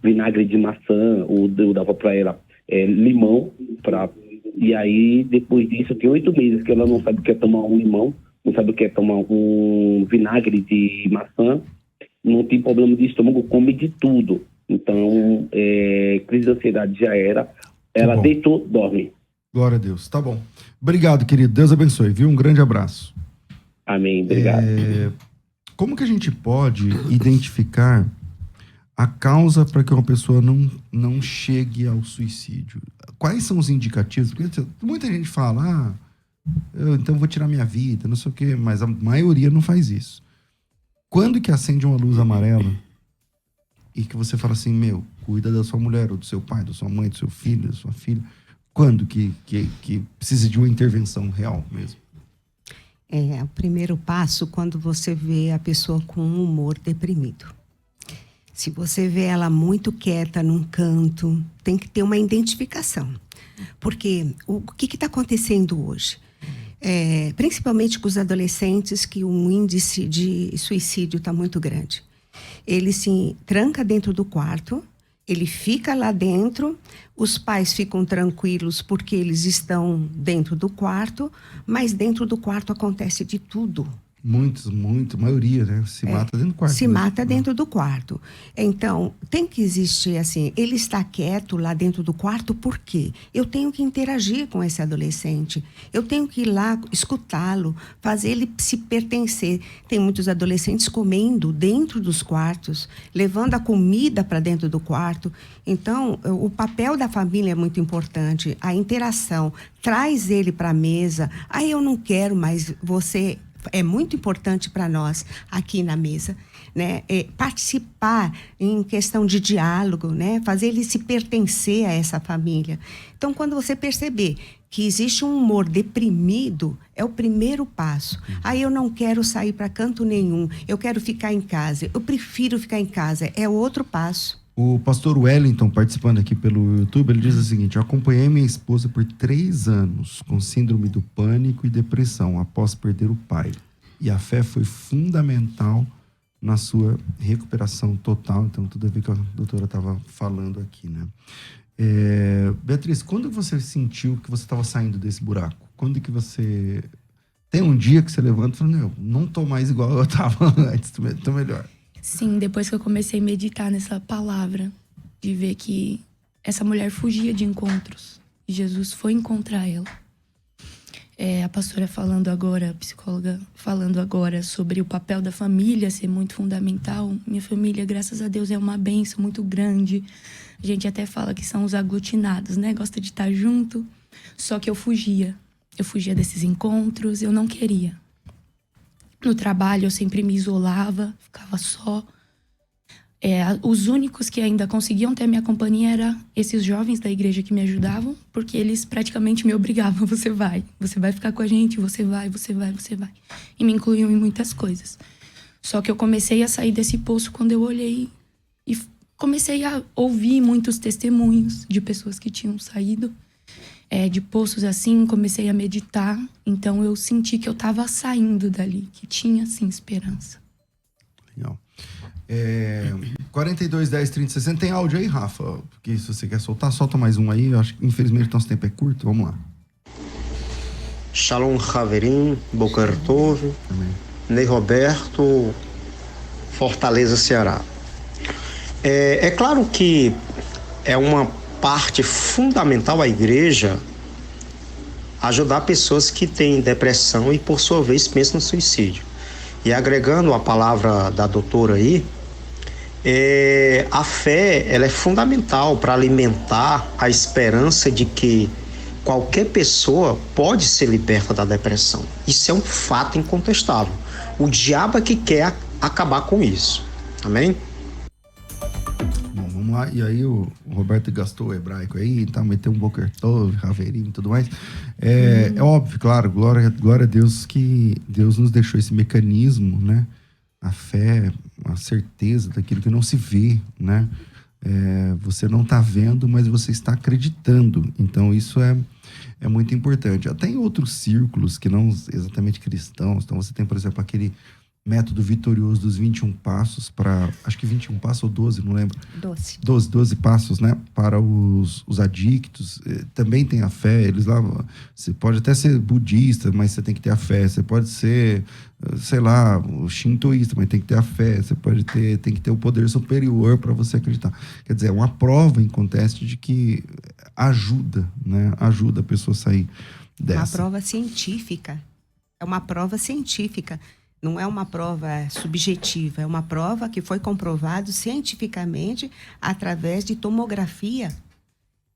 vinagre de maçã, eu dava para ela limão, e aí depois disso tem 8 meses que ela não sabe o que é tomar um limão, não sabe o que é tomar um vinagre de maçã, não tem problema de estômago, come de tudo. Então, crise de ansiedade já era, ela deitou, dorme. Glória a Deus, tá bom. Obrigado, querido, Deus abençoe, viu? Um grande abraço. Amém, obrigado. Como que a gente pode identificar a causa para que uma pessoa não chegue ao suicídio? Quais são os indicativos? Porque muita gente fala, eu então vou tirar minha vida, não sei o quê, mas a maioria não faz isso. Quando que acende uma luz amarela e que você fala assim, cuida da sua mulher, ou do seu pai, da sua mãe, do seu filho, da sua filha? Quando que precisa de uma intervenção real mesmo? O primeiro passo, quando você vê a pessoa com um humor deprimido. Se você vê ela muito quieta num canto, tem que ter uma identificação. Porque o que está acontecendo hoje? Principalmente com os adolescentes, que o índice de suicídio está muito grande. Ele se tranca dentro do quarto, ele fica lá dentro, os pais ficam tranquilos porque eles estão dentro do quarto, mas dentro do quarto acontece de tudo. A maioria, né? Se mata dentro do quarto. Se mata dentro do quarto. Então, tem que existir assim, ele está quieto lá dentro do quarto, por quê? Eu tenho que interagir com esse adolescente. Eu tenho que ir lá, escutá-lo, fazer ele se pertencer. Tem muitos adolescentes comendo dentro dos quartos, levando a comida para dentro do quarto. Então, o papel da família é muito importante. A interação, traz ele para a mesa. Eu não quero mais você... É muito importante para nós aqui na mesa, né? Participar em questão de diálogo, né? Fazer ele se pertencer a essa família. Então, quando você perceber que existe um humor deprimido, é o primeiro passo. Eu não quero sair para canto nenhum, eu quero ficar em casa, eu prefiro ficar em casa, é o outro passo. O pastor Wellington, participando aqui pelo YouTube, ele diz o seguinte: eu acompanhei minha esposa por 3 anos com síndrome do pânico e depressão após perder o pai. E a fé foi fundamental na sua recuperação total. Então, tudo a ver com o que a doutora estava falando aqui, né? Beatriz, quando você sentiu que você estava saindo desse buraco? Quando que você... Tem um dia que você levanta e fala, não tô mais igual eu estava antes, tô melhor. Sim, depois que eu comecei a meditar nessa palavra, de ver que essa mulher fugia de encontros e Jesus foi encontrar ela. A pastora falando agora, a psicóloga falando agora sobre o papel da família ser muito fundamental. Minha família, graças a Deus, é uma bênção muito grande. A gente até fala que são os aglutinados, né? Gosta de estar junto. Só que eu fugia. Eu fugia desses encontros, eu não queria. No trabalho eu sempre me isolava, ficava só. Os únicos que ainda conseguiam ter minha companhia eram esses jovens da igreja que me ajudavam, porque eles praticamente me obrigavam, você vai ficar com a gente, você vai. E me incluíam em muitas coisas. Só que eu comecei a sair desse poço quando eu olhei e comecei a ouvir muitos testemunhos de pessoas que tinham saído de poços assim, comecei a meditar. Então eu senti que eu estava saindo dali, que tinha sim esperança. Legal. 42 10 30 60. Tem áudio aí, Rafa? Porque se você quer soltar, solta mais um aí. Eu acho que infelizmente nosso tempo é curto. Vamos lá. Shalom Haverim, Boker Tov, Ney Roberto, Fortaleza, Ceará. É claro que é uma parte fundamental a igreja ajudar pessoas que têm depressão e, por sua vez, pensam no suicídio. E agregando a palavra da doutora aí, a fé ela é fundamental para alimentar a esperança de que qualquer pessoa pode ser liberta da depressão. Isso é um fato incontestável. O diabo é que quer acabar com isso. Amém? Bom, vamos lá. E aí o Roberto gastou o hebraico aí, tá? Meteu um Boker Tov, Haverim e tudo mais. É óbvio, claro, glória a Deus que Deus nos deixou esse mecanismo, né? A fé, a certeza daquilo que não se vê, né? Você não está vendo, mas você está acreditando. Então, isso é muito importante. Até em outros círculos que não exatamente cristãos. Então, você tem, por exemplo, aquele método vitorioso dos 21 passos para... Acho que 21 passos ou 12, não lembro. 12 passos, né? Para os adictos. Também tem a fé. Eles lá... Você pode até ser budista, mas você tem que ter a fé. Você pode ser, sei lá, shintoísta, mas tem que ter a fé. Você tem que ter o poder superior para você acreditar. Quer dizer, é uma prova em contexto de que ajuda, né? Ajuda a pessoa a sair dessa. Uma prova científica. É uma prova científica. Não é uma prova subjetiva, é uma prova que foi comprovado cientificamente através de tomografia.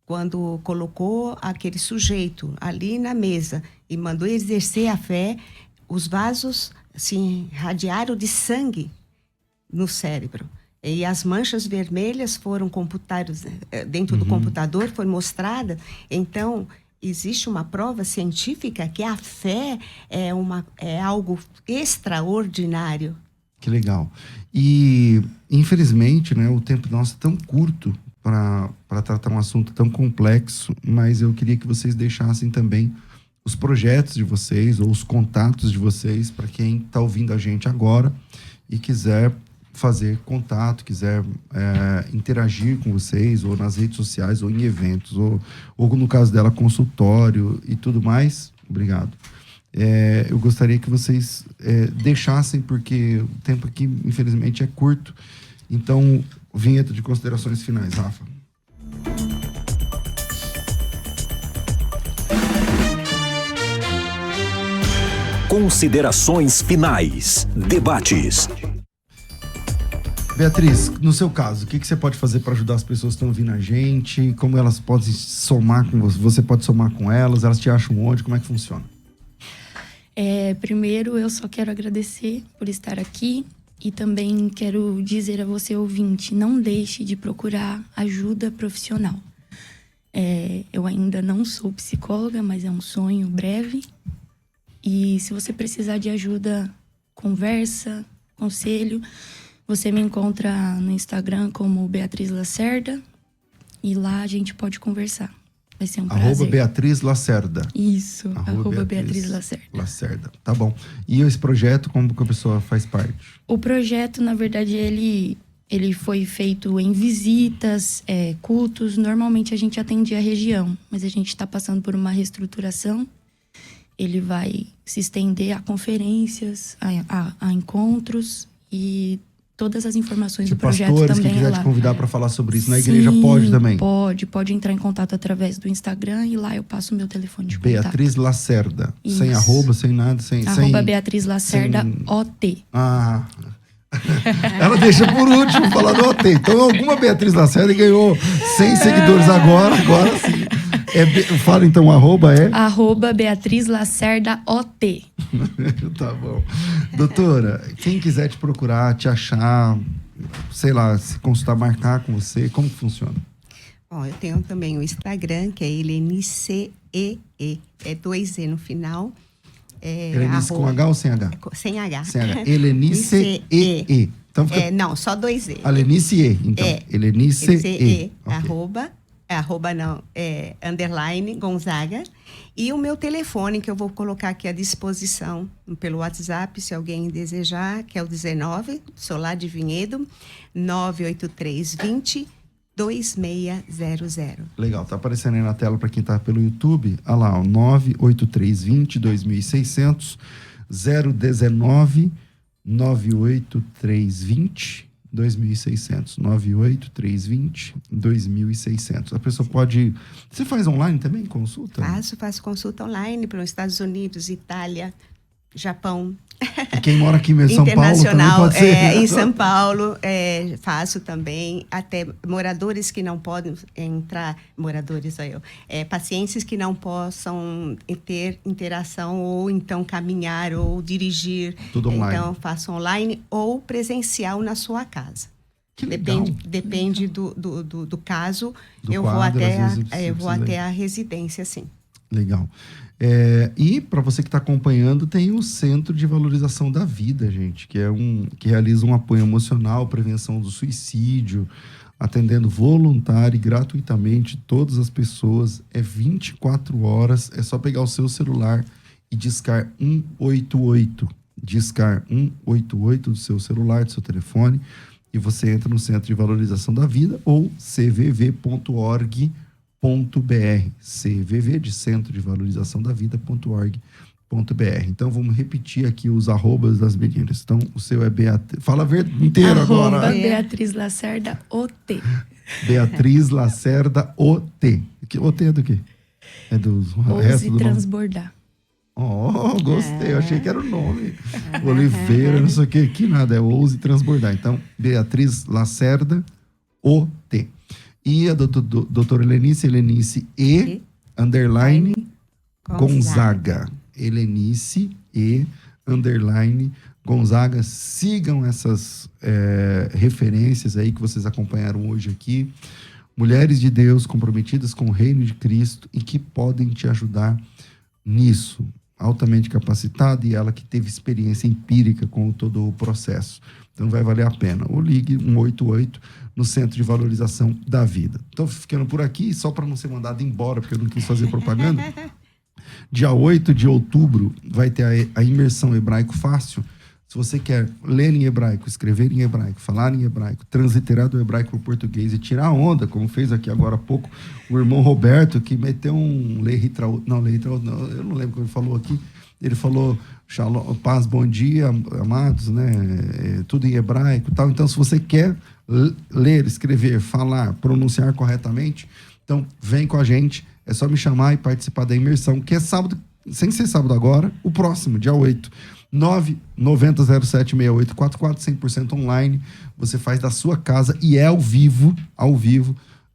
Quando colocou aquele sujeito ali na mesa e mandou exercer a fé, os vasos se irradiaram de sangue no cérebro. E as manchas vermelhas foram computadas dentro do computador, foi mostrada. Então, existe uma prova científica que a fé é algo extraordinário. Que legal. E, infelizmente, né, o tempo nosso é tão curto para tratar um assunto tão complexo, mas eu queria que vocês deixassem também os projetos de vocês ou os contatos de vocês para quem está ouvindo a gente agora e quiser fazer contato, quiser interagir com vocês, ou nas redes sociais, ou em eventos, ou no caso dela, consultório e tudo mais. Obrigado. Eu gostaria que vocês deixassem, porque o tempo aqui, infelizmente, é curto. Então, vinheta de considerações finais, Rafa. Considerações finais. Debates. Beatriz, no seu caso, o que você pode fazer para ajudar as pessoas que estão ouvindo a gente? Como elas podem somar com você? Você pode somar com elas? Elas te acham onde? Como é que funciona? Primeiro, eu só quero agradecer por estar aqui e também quero dizer a você, ouvinte, não deixe de procurar ajuda profissional. Eu ainda não sou psicóloga, mas é um sonho breve. E se você precisar de ajuda, conversa, conselho, você me encontra no Instagram como Beatriz Lacerda e lá a gente pode conversar. Vai ser um prazer. Beatriz Lacerda. Isso, arroba Beatriz Lacerda. Tá bom. E esse projeto, como que a pessoa faz parte? O projeto, na verdade, ele foi feito em visitas, cultos. Normalmente a gente atendia a região, mas a gente está passando por uma reestruturação. Ele vai se estender a conferências, a encontros e todas as informações do projeto também. Pastores que quiser te convidar para falar sobre isso na igreja, pode também? Pode entrar em contato através do Instagram e lá eu passo o meu telefone de contato. Beatriz Lacerda, isso. Sem arroba, sem nada, arroba Beatriz Lacerda, OT. Ela deixa por último falar do OT. Então alguma Beatriz Lacerda ganhou 100 seguidores agora sim. Fala então, arroba Beatriz Lacerda OT. Tá bom. Doutora, quem quiser te procurar, te achar, sei lá, se consultar, marcar com você, como que funciona? Bom, eu tenho também o Instagram, que é Helenice E. É 2 E no final. Helenice com H ou sem H? Sem H. Sem H. Helenice E. Então fica... não, só 2 E. Helenice E, então. Helenice E. Okay. Arroba não, underline Gonzaga. E o meu telefone, que eu vou colocar aqui à disposição pelo WhatsApp, se alguém desejar, que é o 19, sou lá de Vinhedo, 98320 2600. Legal, tá aparecendo aí na tela para quem tá pelo YouTube. Olha lá, 98320 2600, 019 98320 2600, 98320 2600. A pessoa pode... Você faz online também, consulta? Faço consulta online para os Estados Unidos, Itália, Japão. E quem mora aqui mesmo, São Paulo, também pode ser? Em São Paulo, faço também. Até moradores que não podem entrar, pacientes que não possam ter interação ou então caminhar ou dirigir. Tudo online. Então, faço online ou presencial na sua casa. Que legal. Depende do caso. Eu vou até a residência, sim. Legal. E para você que está acompanhando, tem o Centro de Valorização da Vida, gente, que realiza um apoio emocional, prevenção do suicídio, atendendo voluntário e gratuitamente todas as pessoas. 24 horas, é só pegar o seu celular e discar 188. Discar 188 do seu celular, do seu telefone, e você entra no Centro de Valorização da Vida ou cvv.org.br. CVV de Centro de Valorização da Vida.org.br. Então vamos repetir aqui os arrobas das meninas. Então o seu é Beatriz. Fala inteiro agora. Beatriz Lacerda OT. Beatriz Lacerda OT. OT é do quê? É dos resto do transbordar. Oh, gostei. Eu achei que era o nome. Oliveira, não sei o quê. Que nada, é Ouse Transbordar. Então, Beatriz Lacerda OT. E a doutora Helenice E, underline, Gonzaga. Helenice E, underline, Gonzaga. Sigam essas referências aí que vocês acompanharam hoje aqui. Mulheres de Deus comprometidas com o reino de Cristo e que podem te ajudar nisso. Altamente capacitada e ela que teve experiência empírica com todo o processo. Então vai valer a pena. Ou ligue 188 no Centro de Valorização da Vida. Então ficando por aqui, só para não ser mandado embora, porque eu não quis fazer propaganda. Dia 8 de outubro vai ter a imersão Hebraico Fácil. Se você quer ler em hebraico, escrever em hebraico, falar em hebraico, transliterar do hebraico para o português e tirar a onda, como fez aqui agora há pouco o irmão Roberto, que meteu um Lehitraot, eu não lembro como ele falou aqui, Ele falou, Shalom, paz, bom dia, amados, né? Tudo em hebraico e tal. Então, se você quer ler, escrever, falar, pronunciar corretamente, então vem com a gente. É só me chamar e participar da imersão, que é sábado, sem ser sábado agora, o próximo, dia 8. 990076844, 100% online. Você faz da sua casa e é ao vivo.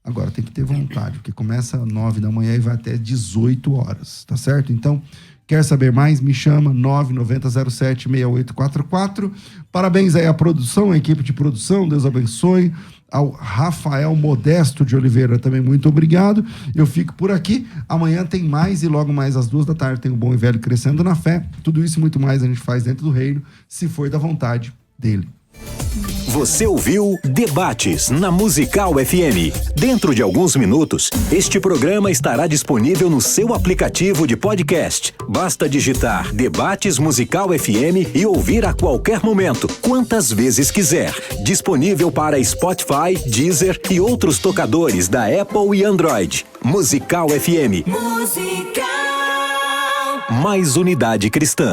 Agora tem que ter vontade, porque começa às 9 da manhã e vai até 18 horas, tá certo? Então, quer saber mais? Me chama, 990076844. Parabéns aí à produção, à equipe de produção, Deus abençoe. Ao Rafael Modesto de Oliveira também, muito obrigado. Eu fico por aqui. Amanhã tem mais e logo mais às 2 da tarde tem o Bom e Velho Crescendo na Fé. Tudo isso e muito mais a gente faz dentro do reino, se for da vontade dele. Você ouviu Debates na Musical FM. Dentro de alguns minutos, este programa estará disponível no seu aplicativo de podcast. Basta digitar Debates Musical FM e ouvir a qualquer momento, quantas vezes quiser. Disponível para Spotify, Deezer e outros tocadores da Apple e Android. Musical FM. Mais unidade cristã.